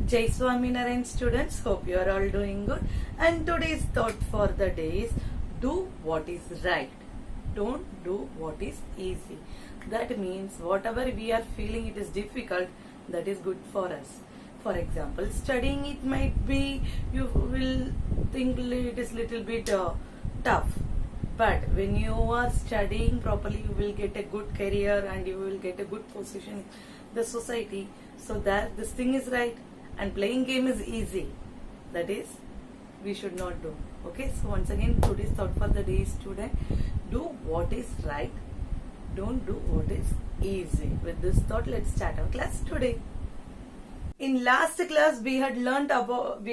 Jai Swaminarayan students, hope you are all doing good. And today's thought for the day is do what is right. Don't do what is easy. That means whatever we are feeling it is difficult, that is good for us. For example, studying it might be, you will think it is little bit tough. But when you are studying properly, you will get a good career and you will get a good position in the society. So that this thing is right. And playing game is easy. That is, we should not do. Okay, so once again, today's thought for the day is student, do what is right. Don't do what is easy. With this thought, let's start our class today. In last class, we had learnt about,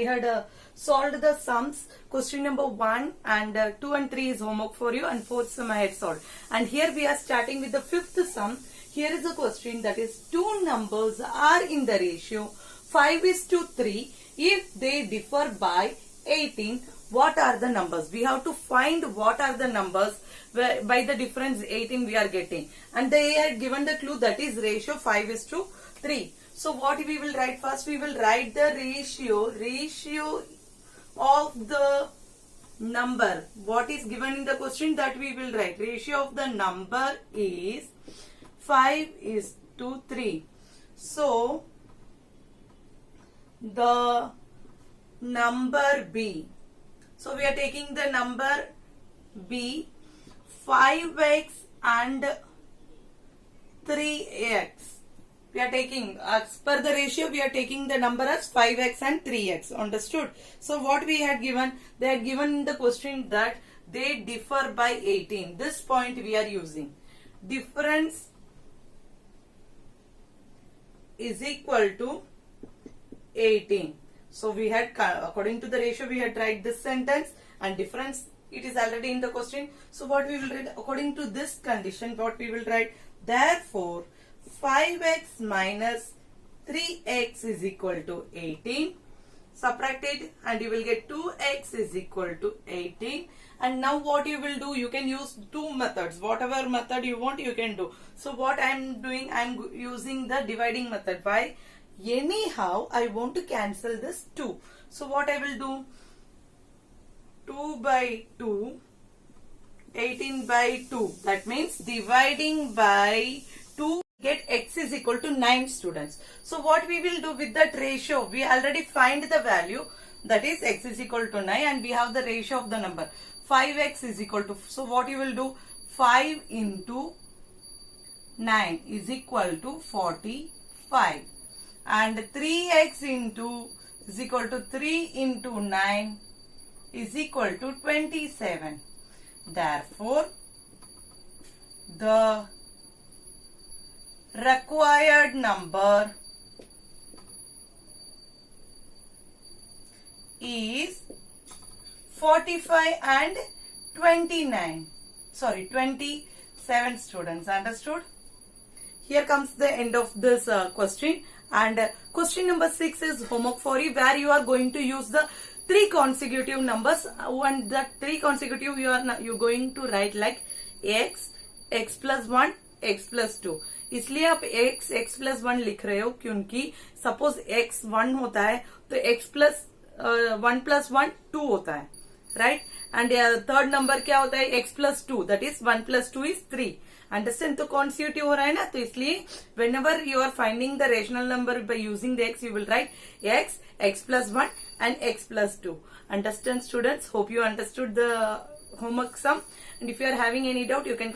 solved the sums. Question number 1 and 2 and 3 is homework for you, and 4th sum I had solved. And here we are starting with the 5th sum. Here is a question that is, two numbers are in the ratio 5:3. If they differ by 18, what are the numbers? We have to find what are the numbers by the difference 18 we are getting. And they had given the clue that is ratio 5:3. So what we will write first? We will write the ratio of the number. What is given in the question, that we will write. Ratio of the number is 5:3. So the number B. So we are taking the number B, 5x and 3x. We are taking, as per the ratio, we are taking the number as 5x and 3x. Understood? So what we had given, they had given in the question that they differ by 18. This point we are using. Difference is equal to 18. So we had, according to the ratio, we had write this sentence, and difference, it is already in the question. So what we will write, according to this condition, what we will write, therefore 5x minus 3x is equal to 18. Subtract it and you will get 2x is equal to 18. And now what you will do, you can use two methods. Whatever method you want, you can do. So what I am doing, I am using the dividing method. Why? Anyhow, I want to cancel this 2. So what I will do, 2 by 2, 18 by 2. That means dividing by 2, get x is equal to 9, students. So what we will do with that ratio, we already find the value, that is x is equal to 9, and we have the ratio of the number. 5x is equal to, so what you will do, 5 into 9 is equal to 45. And 3x into is equal to 3 into 9 is equal to 27. Therefore, the required number is 45 and 29. Sorry, 27, students. Understood? Here comes the end of this question. And question number 6 is homework for you, where you are going to use the 3 consecutive numbers. And that 3 consecutive you going to write like x plus 1, x plus 2. इसलिए आप x plus 1 लिख रहे हो क्योंकि suppose x 1 होता है तो x plus 1 plus 1 2 होता है, राइट. एंड थर्ड नंबर क्या होता है, x plus 2, that is 1 plus 2 is 3. Understand? तो कॉन्स्टिट्यूटिव हो रहा है ना, तो इसलिए whenever you are finding the rational number by using the x, you will write x plus 1 and x plus 2. Understand, students? Hope you understood the homework sum, and if you are having any doubt, you can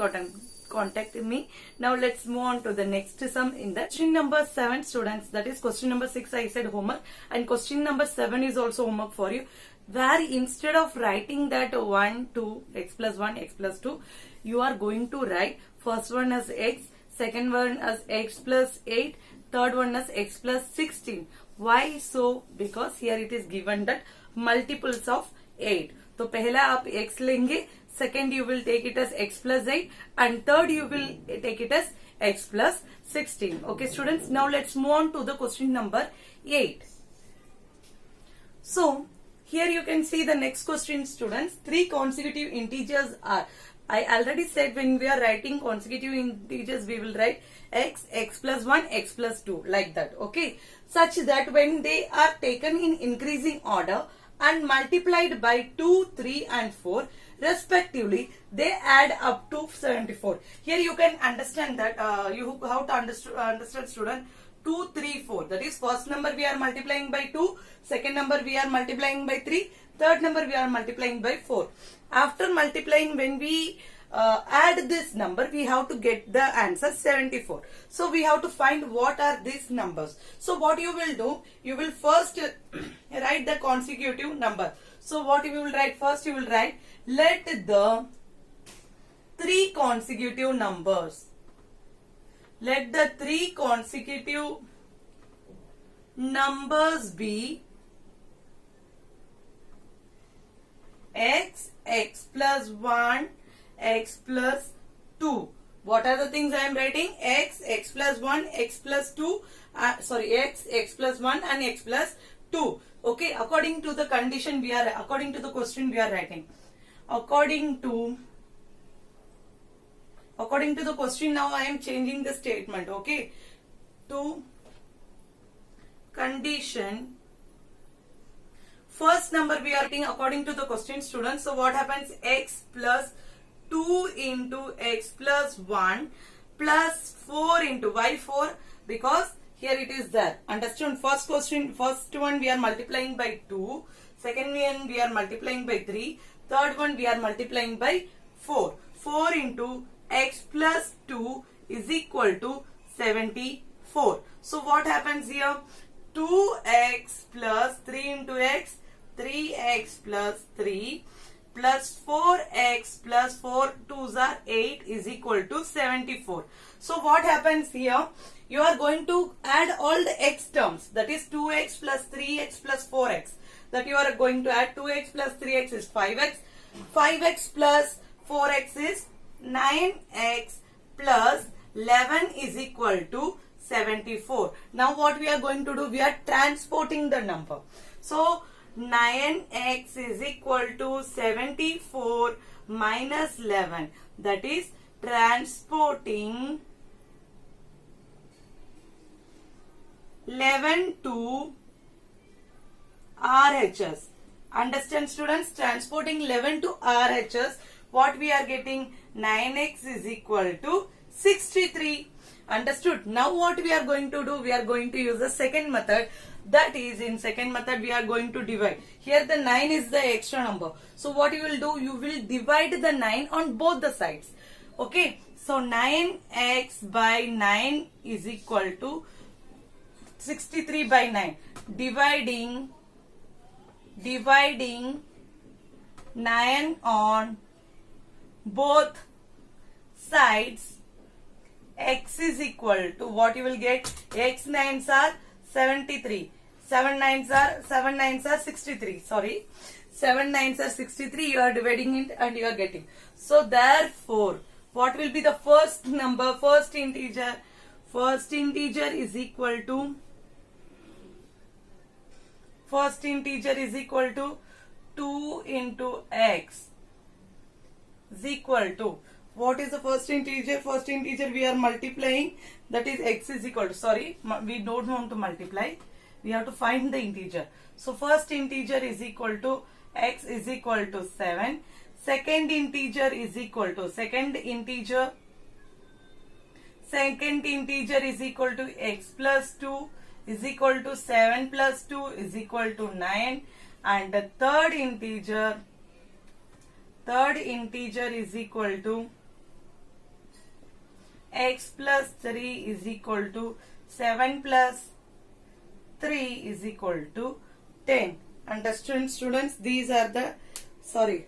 contact me. Now let's move on to the next sum in the question number 7, students. That is question number 6 I said homework, and question number 7 is also homework for you, where instead of writing that 1, 2, x plus 1, x plus 2, you are going to write first one as x, second one as x plus 8, third one as x plus 16. Why so? Because here it is given that multiples of 8. तो पहला आप x लेंगे, second you will take it as x plus 8, and third you will take it as x plus 16. Okay, students, now let's move on to the question number 8. So here you can see the next question, students. 3 consecutive integers are, I already said when we are writing consecutive integers, we will write x, x plus 1, x plus 2 like that. Okay. Such that when they are taken in increasing order and multiplied by 2, 3 and 4 respectively, they add up to 74. Here you can understand that you have to understand student 2, 3, 4. That is first number we are multiplying by 2, second number we are multiplying by 3, third number we are multiplying by 4. After multiplying, when we add this number, we have to get the answer 74. So we have to find what are these numbers. So what you will do, you will first write the consecutive number. So what you will write first, you will write let the three consecutive numbers. Let the three consecutive numbers be x, x plus 1, x plus 2. What are the things I am writing? X, x plus 1, x plus 2, x, x plus 1 and x plus 2. Okay, according to the condition according to the question we are writing. According to the question, now I am changing the statement. Okay, to condition. First number we are writing according to the question, students. So what happens? X plus 2 into x plus 1 plus 4 into why 4? Because here it is there. Understand? First one we are multiplying by 2. Second one we are multiplying by 3. Third one we are multiplying by 4. 4 into x plus 2 is equal to 74. So what happens here? 2x plus 3 into x, 3x plus 3 plus 4x plus 4 2s are 8 is equal to 74. So what happens here? You are going to add all the x terms, that is 2x plus 3x plus 4x. That you are going to add 2x plus 3x is 5x. 5x plus 4x is 9x plus 11 is equal to 74. Now what we are going to do? We are transporting the number. So 9x is equal to 74 minus 11. That is transporting 11 to RHS. Understand, students? Transporting 11 to RHS. What we are getting? 9x is equal to 63. Understood? Now what we are going to do? We are going to use the second method. That is, in second method we are going to divide. Here the 9 is the extra number. So what you will do? You will divide the 9 on both the sides. Okay. So 9x by 9 is equal to 63 by 9. Dividing 9 on both sides, x is equal to what you will get? X 9s are 73. 7 9s are 63. Sorry. 7 9s are 63. You are dividing it and you are getting. So therefore, what will be the first number? First integer. First integer is equal to 2 into x is equal to, what is the first integer? First integer we are multiplying, that is x is equal to, sorry, we don't want to multiply, we have to find the integer. So first integer is equal to x is equal to 7. Second integer is equal to, second integer is equal to x plus 2 is equal to 7 plus 2 is equal to 9, and the third integer is equal to x plus 3 is equal to 7 plus 3 is equal to 10. Understand, students? These are the, 7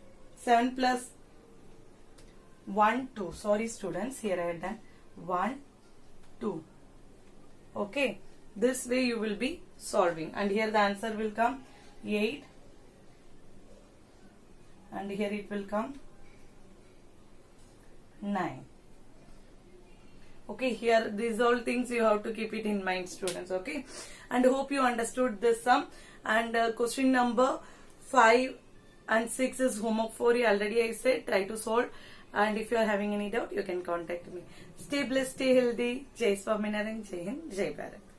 plus 1 2. Sorry students, here I have done 1 2. Okay. This way you will be solving, and here the answer will come 8, and here it will come 9. Okay, here these all things you have to keep it in mind, students. Okay, and hope you understood this sum. And question number 5 and 6 is homework for you. Already I said try to solve, And if you are having any doubt, you can contact me. Stay blessed, stay healthy. Jai Swaminarayan, Jai Hind, Jai Bharat.